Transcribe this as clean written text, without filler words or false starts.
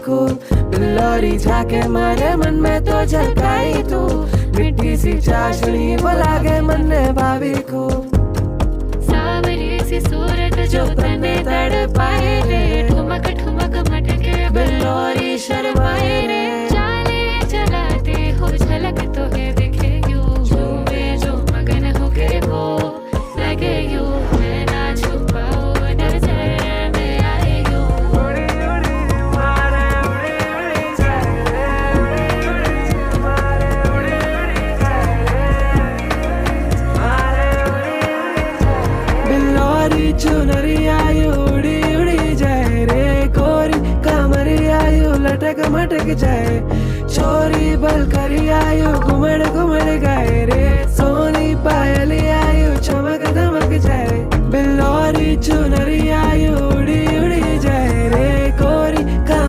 खूब। बिल्लौरी झाके मारे मन में तो झलकाई तू, मिट्टी सी चाशनी वो लागे मन ने भाभी खूब। सावरी सी सूरत जो तने तड़ पाए रे, ठुमक ठुमक मटके बिल्लौरी शर्माए रे। चाले चलाते हो झलक तो है दिखे यूं, झूमे जो मगन हो के वो लगे यूं, मैं ना छुपाओ नजर में आए यूं। उड़ी उड़ी मारे उड़ी उड़ी जाए रे, उड़ी उड़ी मारे उड़ी उड़ी जाए रे, मारे उड़ी उड़ी जाए। बिल्लौरी चुनरी आयु उड़ी उड़ी जाए रे, कोरी कमरी आयु लटक मटक जाए, छोरी बल करी आयु घुमड़ घुमड़ गाए रे, सोनी पायली